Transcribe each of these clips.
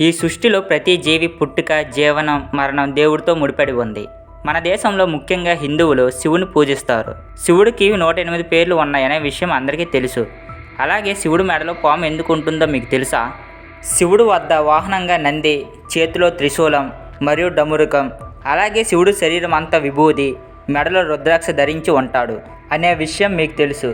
ఈ సృష్టిలో ప్రతి జీవి పుట్టుక, జీవనం, మరణం దేవుడితో ముడిపడి ఉంది. మన దేశంలో ముఖ్యంగా హిందువులు శివుని పూజిస్తారు. శివుడికి 108 పేర్లు ఉన్నాయనే విషయం అందరికీ తెలుసు. అలాగే శివుడి మెడలో పాము ఎందుకు ఉంటుందో మీకు తెలుసా? శివుడు వద్ద వాహనంగా నంది, చేతిలో త్రిశూలం మరియు డమురుకం, అలాగే శివుడు శరీరం అంతా విభూది, మెడలో రుద్రాక్ష ధరించి ఉంటాడు అనే విషయం మీకు తెలుసు.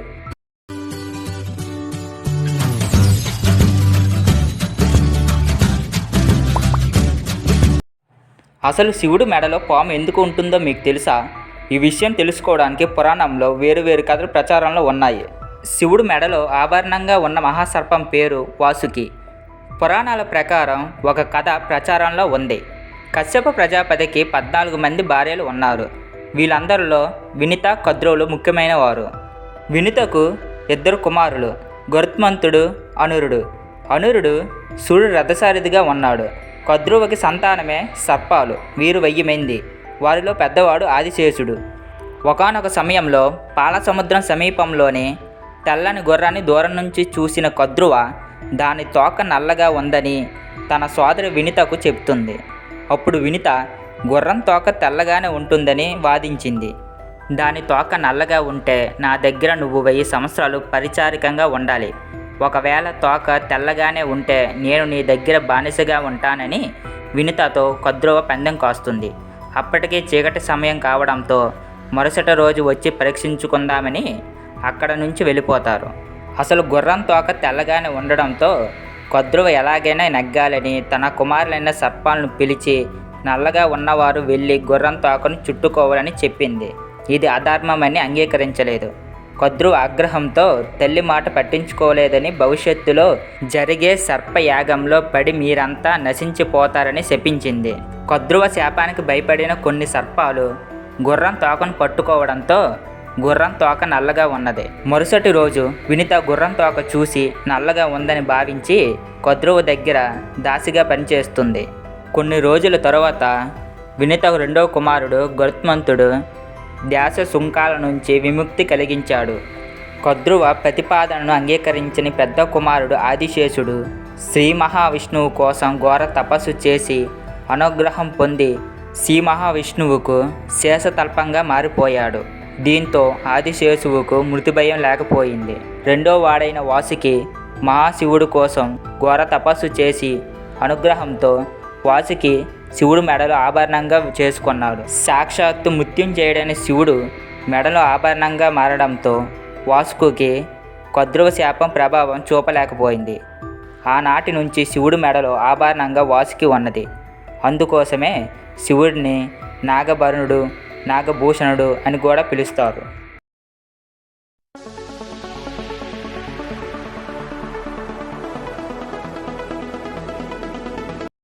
అసలు శివుడు మెడలో పాము ఎందుకు ఉంటుందో మీకు తెలుసా? ఈ విషయం తెలుసుకోవడానికి పురాణంలో వేరువేరు కథలు ప్రచారంలో ఉన్నాయి. శివుడు మెడలో ఆభరణంగా ఉన్న మహాసర్పం పేరు వాసుకి. పురాణాల ప్రకారం ఒక కథ ప్రచారంలో ఉంది. కశ్యప ప్రజాపతికి 14 మంది భార్యలు ఉన్నారు. వీళ్ళందరిలో వినిత, కద్రువులు ముఖ్యమైన వారు. వినితకు 2 కుమారులు, గరుత్మంతుడు, అనురుడు. అనురుడు సూర్యుడు రథసారథిగా ఉన్నాడు. కద్రువుకి సంతానమే సర్పాలు, వీరు 1000 మంది. వారిలో పెద్దవాడు ఆదిశేషుడు. ఒకానొక సమయంలో పాలసముద్రం సమీపంలోని తెల్లని గుర్రాన్ని దూరం నుంచి చూసిన కద్రువ దాని తోక నల్లగా ఉందని తన సోదరి వినితకు చెప్తుంది. అప్పుడు వినిత గుర్రం తోక తెల్లగానే ఉంటుందని వాదించింది. దాని తోక నల్లగా ఉంటే నా దగ్గర నువ్వు 1000 సంవత్సరాలు పరిచారికంగా ఉండాలి. ఒకవేళ తోక తెల్లగానే ఉంటే నేను నీ దగ్గర బానిసగా ఉంటానని వినితతో కద్రువ పందెం కాస్తుంది. అప్పటికే చీకటి సమయం కావడంతో మరుసటి రోజు వచ్చి పరీక్షించుకుందామని అక్కడ నుంచి వెళ్ళిపోతారు. అసలు గుర్రం తోక తెల్లగానే ఉండడంతో కద్రువ ఎలాగైనా నెగ్గాలని తన కుమారులైన సర్పాలను పిలిచి నల్లగా ఉన్నవారు వెళ్ళి గుర్రం తోకను చుట్టుకోవాలని చెప్పింది. ఇది అధర్మమని అంగీకరించలేదు. కద్రువ ఆగ్రహంతో తల్లి మాట పట్టించుకోలేదని భవిష్యత్తులో జరిగే సర్పయాగంలో పడి మీరంతా నశించిపోతారని శపించింది. కద్రువ శాపానికి భయపడిన కొన్ని సర్పాలు గుర్రం తోకను పట్టుకోవడంతో గుర్రం తోక నల్లగా ఉన్నది. మరుసటి రోజు వినిత గుర్రం తోక చూసి నల్లగా ఉందని భావించి కద్రువ దగ్గర దాసిగా పనిచేస్తుంది. కొన్ని రోజుల తరువాత వినితకు 2వ కుమారుడు గరుత్మంతుడు ధ్యాస సుంకాల నుంచి విముక్తి కలిగించాడు. కద్రువ ప్రతిపాదనను అంగీకరించని పెద్ద కుమారుడు ఆదిశేషుడు శ్రీ మహావిష్ణువు కోసం ఘోర తపస్సు చేసి అనుగ్రహం పొంది శ్రీ మహావిష్ణువుకు శేషతల్పంగా మారిపోయాడు. దీంతో ఆదిశేషువుకు మృతి భయం లేకపోయింది. 2వ వాడైన వాసుకి మహాశివుడు కోసం ఘోర తపస్సు చేసి అనుగ్రహంతో వాసుకి శివుడు మెడలో ఆభరణంగా చేసుకున్నాడు. సాక్షాత్తు మృత్యుంజయుడైన శివుడు మెడలో ఆభరణంగా మారడంతో వాసుకి కద్రువ శాపం ప్రభావం చూపలేకపోయింది. ఆనాటి నుంచి శివుడు మెడలో ఆభరణంగా వాసుకి ఉన్నది. అందుకోసమే శివుడిని నాగభరణుడు, నాగభూషణుడు అని కూడా పిలుస్తారు.